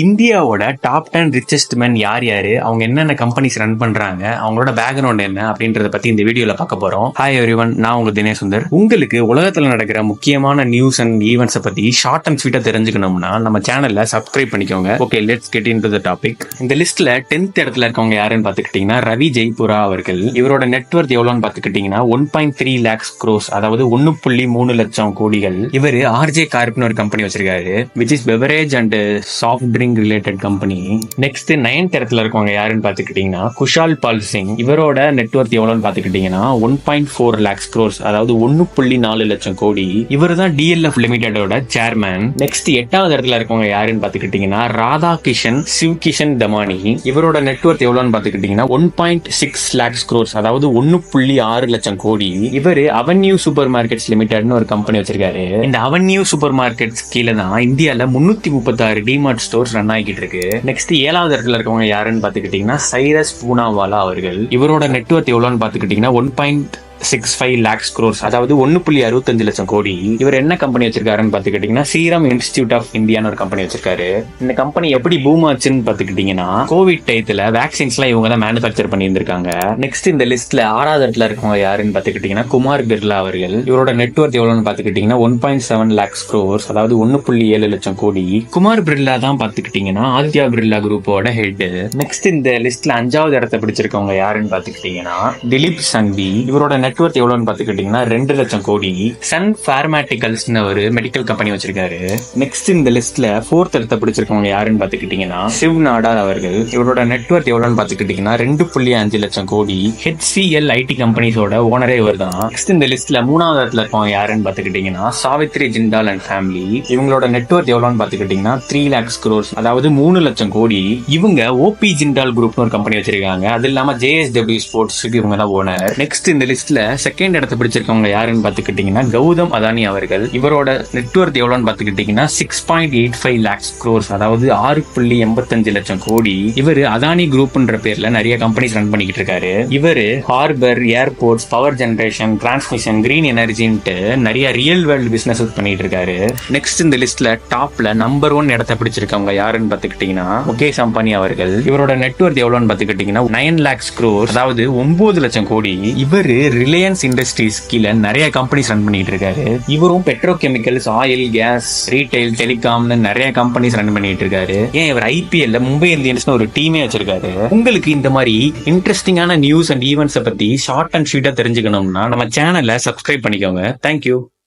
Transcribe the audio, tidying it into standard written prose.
இந்தியாவோட top 10 richest மென் யார் யாரு, அவங்க என்னென்ன கம்பெனிஸ் ரன் பண்றாங்க, அவங்களோட பேக்ரவுண்ட் என்ன அப்படின்றத பத்தி இந்த வீடியோல பார்க்க போறோம். ஹாய் எவ்ரிவன், நான் உங்க தினேஷ் சுந்தர். உங்களுக்கு உலகத்துல நடக்கிற முக்கியமான நியூஸ் அண்ட் ஈவெண்ட்ஸ் பத்தி ஷார்ட் அண்ட் ஸ்வீட்டா தெரிஞ்சுக்கணும்னா நம்ம சேனல்ல சப்ஸ்கிரைப் பண்ணிக்கோங்க. Okay, let's get into the topic. இந்த லிஸ்ட்ல 10th இடத்துல இருக்கவங்க யாருன்னு பாத்துக்கிட்டீங்கன்னா ரவி ஜெய்புரா அவர்கள். இவரோட நெட்வொர்த் எவ்வளவுன்னு பாத்துக்கிட்டீங்கன்னா 1.3 lakhs crores, அதாவது 1.3 லட்சம் கோடிகள். இவரு ஆர்ஜே கார்ப்னு ஒரு கம்பெனி வச்சிருக்காரு, which is beverage and soft drink related company. Next 9th இடத்துல இருக்கவங்க யாருன்னு பாத்துக்கிட்டீங்கன்னா குஷால் பால் சிங். இவரோட நெட்வொர்த் எவ்வளவுன்னு பாத்துக்கிட்டீங்கன்னா 1.4 lakhs crores, அதாவது 1.4 லட்சம் கோடி. இவர் தான் டிஎல்எஃப் லிமிடெடோட சேர்மேன். நெக்ஸ்ட் 8வது இடத்துல இருக்கவங்க யாருன்னு பாத்துக்கிட்டீங்கன்னா ராதா கிஷன் சிவ் கிஷன் தமானி. இவரோட நெட்வொர்த் எவ்வளவுன்னு பாத்துக்கிட்டீங்கன்னா 1.6 lakhs crores, அதாவது 1.6 லட்சம் கோடி. இவரு அவென்யூ சூப்பர் மார்க்கெட்ஸ் லிமிடெட்னு ஒரு கம்பெனி வச்சிருக்காரு. இந்த அவென்யூ சூப்பர் மார்க்கெட்ஸ் கீழே தான் இந்தியால 336 டிமார்ட் ஸ்டோர்ஸ் ரன் ஆகிட்டு இருக்கு. நெக்ஸ்ட் 7வது இடத்துல இருக்கவங்க யாருன்னு பாத்துக்கிட்டீங்கன்னா சைரஸ் பூனாவாலா அவர்கள். இவரோட நெட்வொர்த் எவ்வளவுன்னு பாத்துக்கிட்டீங்கன்னா 1.65 lakhs crores, அதாவது 1.65 லட்சம் கோடி. இவர் என்ன கம்பெனி வச்சிருக்காருன்னு பாத்துக்கிட்டீங்கன்னா சீரம் இன்ஸ்டிடியூட் ஆஃப் இந்தியான்னு ஒரு கம்பெனி வச்சிருக்காரு. இந்த கம்பெனி எப்படி பூம் ஆச்சுன்னு பாத்துக்கிட்டீங்கன்னா கோவிட் டயத்துல வேக்சின்ஸ் எல்லாம் இவங்க தான் மேனுஃபேக்சர் பண்ணி இருந்திருக்காங்க. நெக்ஸ்ட் இந்த லிஸ்ட்ல 6வது இடத்துல இருக்கவங்க யாருன்னு பாத்துக்கிட்டீங்கன்னா குமார் பிர்லா அவர்கள். இவரோட நெட்வொர்த் எவ்வளவுன்னு பாத்துக்கிட்டீங்கன்னா 1.7 lakhs crores, அதாவது 1.7 லட்சம் கோடி. குமார் பிர்லா தான் பாத்துக்கிட்டீங்கன்னா ஆதித்யா பிர்லா குரூப்போட ஹெட். நெக்ஸ்ட் இந்த லிஸ்ட்ல 5வது இடத்தை பிடிச்சிருக்கவங்க யாருன்னு பாத்துக்கிட்டீங்கன்னா திலீப் சங்வி. இவரோட நெட்வொர்த் எவ்வளவுன்னு பாத்துக்கிட்டீங்கன்னா 2 லட்சம் கோடி. சன் பார்மாட்டிகல்ஸ்னு ஒரு மெடிக்கல் கம்பெனி வச்சிருக்காரு. நெக்ஸ்ட் இந்த லிஸ்ட்ல 4th இடத்தை பிடிச்சிருக்கவங்க யாருன்னு பாத்துக்கிட்டீங்கன்னா சிவ் நாடார் அவர்கள். இவரோட நெட்வொர்த் எவ்வளவுன்னு பாத்துக்கிட்டீங்கன்னா 2.5 லட்சம் கோடி. HCL ஐடி கம்பெனிஸோட ஓனரே இவர் தான். நெக்ஸ்ட் இந்த லிஸ்ட்ல 3வது இடத்துல இருக்கவங்க யாருன்னு பாத்துக்கிட்டீங்கன்னா சாவித்ரி ஜிண்டால் அண்ட் ஃபேமிலி. இவங்களோட நெட்வொர்த் எவ்வளவுன்னு பாத்துக்கிட்டீங்கன்னா 3 lakhs crores, அதாவது 3 லட்சம் கோடி. இவங்க ஓபி ஜிண்டால் குரூப்னு ஒரு கம்பெனி வச்சிருக்காங்க. அது இல்லாம JSW ஸ்போர்ட்ஸ்க்கு இவங்க தான் ஓனர். நெக்ஸ்ட் இந்த லிஸ்ட்ல செகண்ட் இடத்தை பிடிச்சிருக்கவங்க யாருன்னு பாத்துக்கிட்டீங்கன்னா கௌதம் அதானி அவர்கள். இவரோட நெட்வொர்த் எவ்வளவுன்னு பாத்துக்கிட்டீங்கன்னா 6.85 lakhs crores, அதாவது 6.85 லட்சம் கோடி. இவரு அதானி குரூப்ன்ற பேர்ல நிறைய கம்பெனிஸ் ரன் பண்ணிக்கிட்டு இருக்காரு. இவரு harbour, airports, power generation, transmission, green எனர்ஜின்ட்டு நிறைய ரியல் வேர்ல்ட் பிசினஸ் பண்ணிட்டு இருக்காரு. நெக்ஸ்ட் இந்த லிஸ்ட்ல டாப்ல நம்பர் 1 இடத்தை பிடிச்சிருக்கவங்க யாருன்னு பாத்துக்கிட்டீங்கன்னா முகேஷ் அம்பானி அவர்கள். இவரோட நெட்வொர்த் எவ்வளவுன்னு பாத்துக்கிட்டீங்கன்னா 9 lakhs crores, அதாவது 9 லட்சம் கோடி. இவரு ரிலையன்ஸ் இண்டஸ்ட்ரீஸ் கீழே நிறைய கம்பெனிஸ் ரன் பண்ணிட்டு இருக்காரு. இவரும் பெட்ரோகெமிக்கல்ஸ், ஆயில், கேஸ், ரீட்டைல், டெலிகாம்னு நிறைய கம்பெனிஸ் ரன் பண்ணிட்டு இருக்காரு. ஏன் இவர் IPL மும்பை இந்தியன்ஸ் ஒரு டீமே வச்சிருக்காரு. உங்களுக்கு இந்த மாதிரி இன்ட்ரெஸ்டிங்கான நியூஸ் அண்ட் ஈவெண்ட்ஸ் பத்தி ஷார்ட் அண்ட் ஸ்வீட்டா தெரிஞ்சுக்கணும்னா நம்ம சேனலை சப்ஸ்கிரைப் பண்ணிக்கோங்க. தேங்க்யூ.